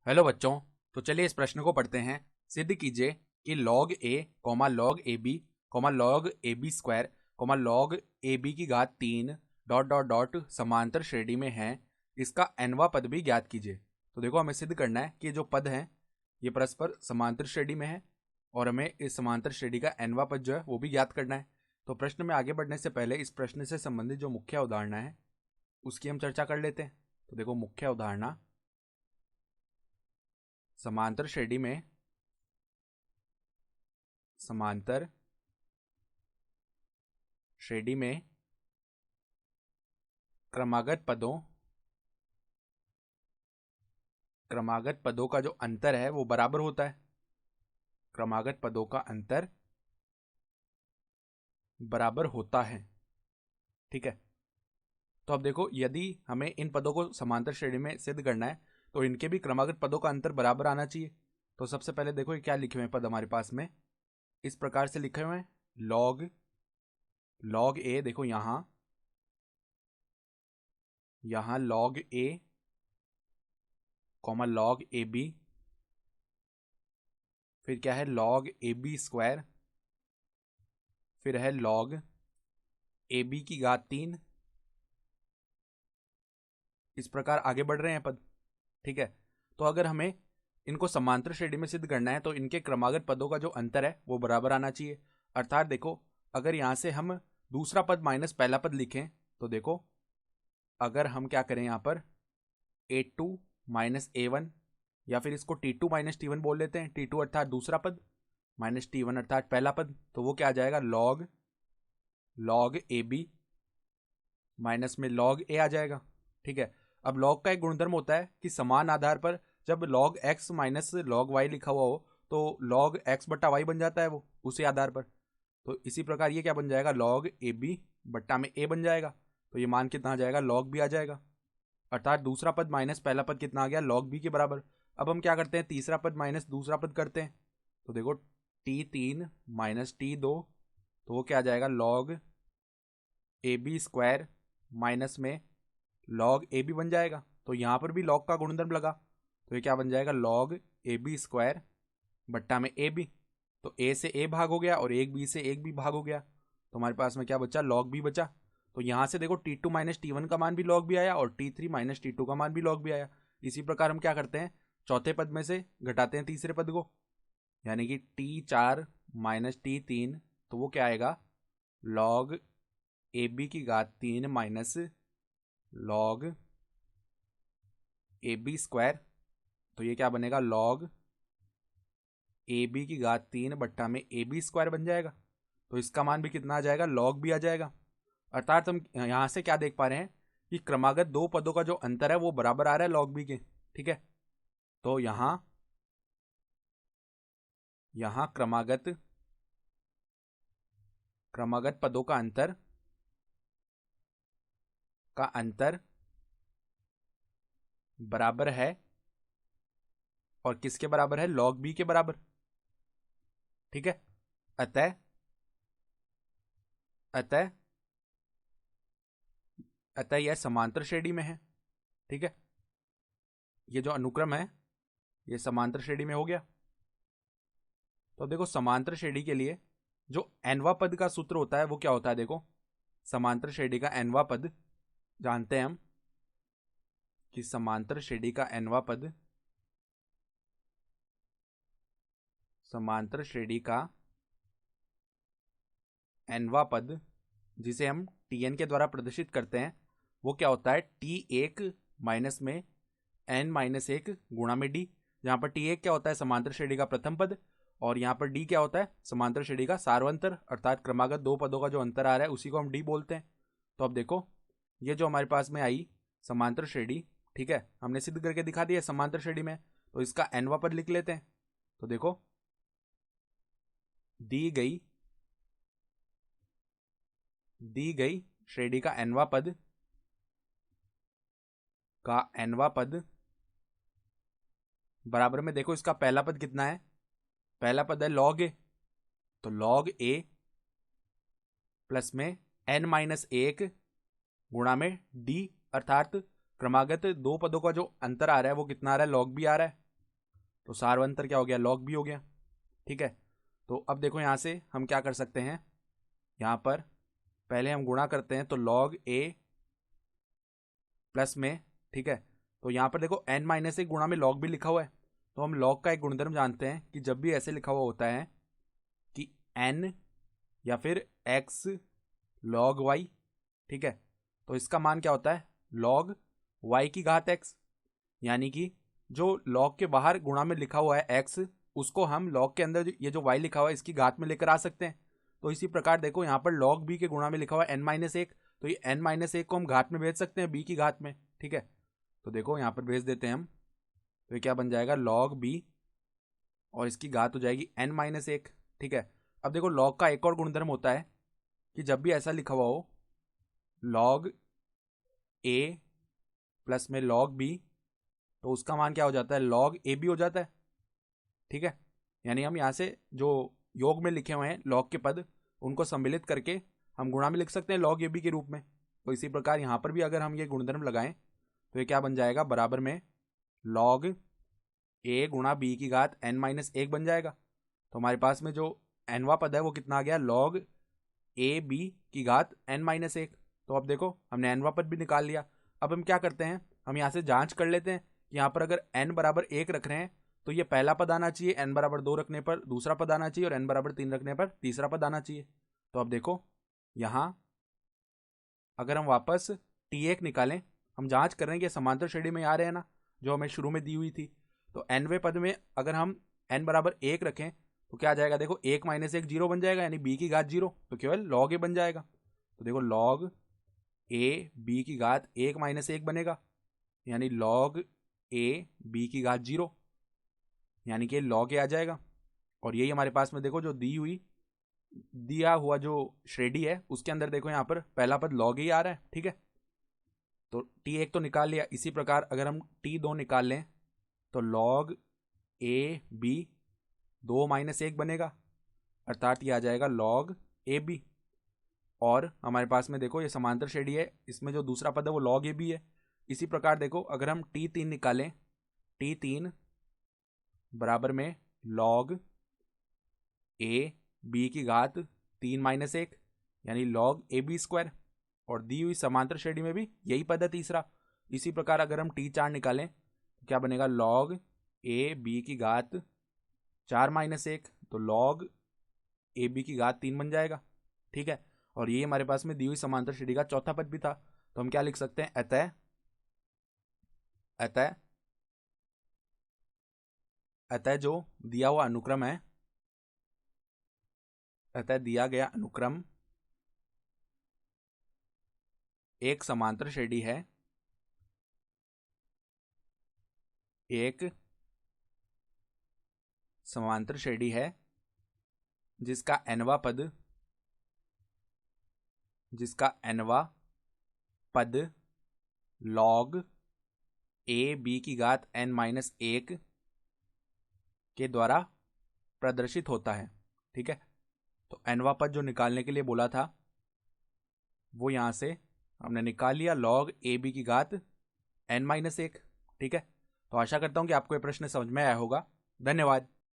Hello बच्चों। तो चलिए इस प्रश्न को पढ़ते हैं। सिद्ध कीजिए कि log a comma log a b comma log a b square comma log a b की घात 3 डॉट डॉट डॉट समांतर श्रेणी में है। इसका nवां पद भी ज्ञात कीजिए। तो देखो, हमें सिद्ध करना है कि जो पद हैं ये परस्पर समांतर श्रेणी में है और हमें इस समांतर श्रेणी का nवां पद जो है वो भी ज्ञात करना है। तो प्रश्न में आगे बढ़ने से पहले इस प्रश्न से संबंधित जो मुख्य अवधारणा है उसकी हम चर्चा कर लेते हैं। तो देखो, मुख्य अवधारणा समांतर श्रेणी में समांतर श्रेणी में क्रमागत पदों का जो अंतर है वो बराबर होता है। क्रमागत पदों का अंतर बराबर होता है। ठीक है। तो अब देखो, यदि हमें इन पदों को समांतर श्रेणी में सिद्ध करना है तो इनके भी क्रमागत पदों का अंतर बराबर आना चाहिए। तो सबसे पहले देखो, ये क्या लिखे हुए हैं पद हमारे पास में, इस प्रकार से लिखे हुए हैं। लॉग ए, देखो यहां log a comma log a b, फिर क्या है लॉग ए बी स्क्वायर, फिर है लॉग ए बी की घात 3। इस प्रकार आगे बढ़ रहे हैं पद। ठीक है। तो अगर हमें इनको समांतर श्रेणी में सिद्ध करना है तो इनके क्रमागत पदों का जो अंतर है वो बराबर आना चाहिए। अर्थात देखो, अगर यहां से हम दूसरा पद माइनस पहला पद लिखें तो देखो, अगर हम क्या करें यहां पर a2 माइनस a1, या फिर इसको t2 माइनस t1 बोल लेते हैं। t2 अर्थात दूसरा पद माइनस t1 अर्थात पहला पद, तो वो क्या आ जाएगा लॉग ए बी माइनस में लॉग ए आ जाएगा। ठीक है। अब लॉग का एक गुणधर्म होता है कि समान आधार पर जब log x minus log y लिखा हुआ हो तो लॉग एक्स बट्टा वाई बन जाता है वो उसी आधार पर। तो इसी प्रकार ये क्या बन जाएगा, लॉग ए बी बट्टा में ए बन जाएगा। तो ये मान कितना आ जाएगा, लॉग बी आ जाएगा। अर्थात दूसरा पद माइनस पहला पद कितना आ गया, लॉग बी के बराबर। अब हम क्या करते हैं, तीसरा पद माइनस दूसरा पद करते हैं। तो देखो, t3 माइनस t2, तो वो क्या आ जाएगा, log a b square minus में लॉग ए बी बन जाएगा। तो यहां पर भी लॉग का गुणधर्म लगा, तो ये क्या बन जाएगा, लॉग ए बी स्क्वायर बट्टा में ए बी। तो ए से ए भाग हो गया और एक बी से एक बी भाग हो गया, तो हमारे पास में क्या बचा, लॉग बी बचा। तो यहां से देखो, t two minus t one का मान भी लॉग भी आया और t three minus t two का मान भी लॉग भी आया। इसी प्रकार हम क्या करते हैं, चौथे पद में से घटाते हैं तीसरे पद को, यानी कि t4 माइनस t3, तो वो क्या आएगा, लॉग ए बी की घात 3 minus log a b square. तो ये क्या बनेगा, लॉग ए बी की घात 3 बट्टा में ए बी स्क्वायर बन जाएगा। तो इसका मान भी कितना आ जाएगा, लॉग भी आ जाएगा। अर्थात हम यहां से क्या देख पा रहे हैं कि क्रमागत दो पदों का जो अंतर है वो बराबर आ रहा है लॉग बी के। ठीक है। तो यहां क्रमागत पदों का अंतर बराबर है, और किसके बराबर है, लॉग बी के बराबर। ठीक है। अतः अतः अतः यह समांतर श्रेणी में है। ठीक है। ये जो अनुक्रम है ये समांतर श्रेणी में हो गया। तो देखो, समांतर श्रेणी के लिए जो nवां पद का सूत्र होता है वो क्या होता है, देखो, समांतर श्रेणी का nवां पद जानते हैं हम कि समांतर श्रेणी का nवां पद जिसे हम tn के द्वारा प्रदर्शित करते हैं वो क्या होता है, t1 माइनस में n माइनस 1 गुणा में d। जहां पर t1 क्या होता है, समांतर श्रेणी का प्रथम पद, और यहाँ पर d क्या होता है, समांतर श्रेणी का सार्वंतर, अर्थात क्रमागत दो पदों का जो अंतर आ रहा है उसी को हम d बोलते हैं। तो अब देखो, ये जो हमारे पास में आई समांतर श्रेणी, ठीक है, हमने सिद्ध करके दिखा दिया समांतर श्रेणी में, तो इसका nवां पद लिख लेते हैं। तो देखो, दी गई श्रेणी का nवां पद बराबर में, देखो इसका पहला पद कितना है, पहला पद है लॉग ए, तो लॉग ए प्लस में n माइनस 1 गुणा में d, अर्थात क्रमागत दो पदों का जो अंतर आ रहा है वो कितना आ रहा है, लॉग भी आ रहा है। तो सार्वंतर क्या हो गया, लॉग बी हो गया। ठीक है, तो अब देखो यहाँ से हम क्या कर सकते हैं, यहाँ पर पहले हम गुणा करते हैं तो लॉग ए प्लस में, ठीक है, तो यहाँ पर देखो n माइनस एक गुणा में लॉग भी लिखा हुआ है, तो हम लॉग का एक गुणधर्म जानते हैं कि जब भी ऐसे लिखा हुआ होता है कि n या फिर x log y, ठीक है, तो इसका मान क्या होता है, log y की घात x, यानी कि जो log के बाहर गुणा में लिखा हुआ है x, उसको हम log के अंदर ये जो y लिखा हुआ है इसकी घात में लेकर आ सकते हैं। तो इसी प्रकार देखो यहाँ पर log b के गुणा में लिखा हुआ है n माइनस एक, तो ये n माइनस एक को हम घात में भेज सकते हैं b की घात में। ठीक है, तो देखो यहाँ पर भेज देते हैं हम, तो ये क्या बन जाएगा, log b और इसकी घात हो जाएगी n माइनस एक। ठीक है, अब देखो log का एक और गुणधर्म होता है कि जब भी ऐसा लिखा हुआ हो log a प्लस में log b, तो उसका मान क्या हो जाता है, log a b हो जाता है। ठीक है, यानी हम यहाँ से जो योग में लिखे हुए हैं log के पद, उनको सम्मिलित करके हम गुणा में लिख सकते हैं log a b के रूप में। तो इसी प्रकार यहाँ पर भी अगर हम ये गुणधर्म लगाएं तो ये क्या बन जाएगा, बराबर में log a गुणा b की घात n माइनस एक बन जाएगा। तो हमारे पास में जो nवा पद है वो कितना आ गया, log a b की घात n माइनस एक। तो अब देखो हमने nवा पद भी निकाल लिया। अब हम क्या करते हैं, हम यहाँ से जांच कर लेते हैं कि यहाँ पर अगर n बराबर एक रख रहे हैं तो ये पहला पद आना चाहिए, n बराबर दो रखने पर दूसरा पद आना चाहिए और n बराबर तीन रखने पर तीसरा पद आना चाहिए। तो अब देखो यहाँ अगर हम वापस t1 निकालें, हम जांच कर रहे हैं कि समांतर श्रेणी में आ रहे हैं ना, जो हमें शुरू में दी हुई थी। तो nवें पद में अगर हम n बराबर एक रखें तो क्या आ जाएगा, देखो एक माइनस एक जीरो बन जाएगा, यानी b की घात जीरो, तो केवल log a बन जाएगा। तो देखो log a b की घात एक माइनस एक बनेगा, यानी log a b की घात जीरो, यानी कि log a आ जाएगा। और यही हमारे पास में देखो जो दिया हुआ जो श्रेणी है उसके अंदर देखो यहाँ पर पहला पद log a आ रहा है। ठीक है, तो t1 तो निकाल लिया। इसी प्रकार अगर हम t2 निकाल लें तो log a b दो माइनस एक बनेगा, अर्थात ये आ जाएगा log a b। और हमारे पास में देखो ये समांतर श्रेणी है, इसमें जो दूसरा पद है वो log a b है। इसी प्रकार देखो अगर हम t3 निकालें, t3 बराबर में log a b की घात तीन माइनस एक, यानी log a b स्क्वायर, और दी हुई समांतर श्रेणी में भी यही पद है तीसरा। इसी प्रकार अगर हम t4 निकालें तो क्या बनेगा, log a b की घात चार माइनस एक, तो log a b की घात तीन बन जाएगा। ठीक है, और ये हमारे पास में दी हुई समांतर श्रेणी का चौथा पद भी था। तो हम क्या लिख सकते हैं, अतः जो दिया हुआ अनुक्रम है, अतः दिया गया अनुक्रम एक समांतर श्रेणी है, एक समांतर श्रेणी है जिसका nवा पद log a b की घात n माइनस एक के द्वारा प्रदर्शित होता है। ठीक है, तो nवा पद जो निकालने के लिए बोला था वो यहाँ से हमने निकाल लिया, log a b की घात n माइनस एक। ठीक है, तो आशा करता हूँ कि आपको ये प्रश्न समझ में आया होगा। धन्यवाद।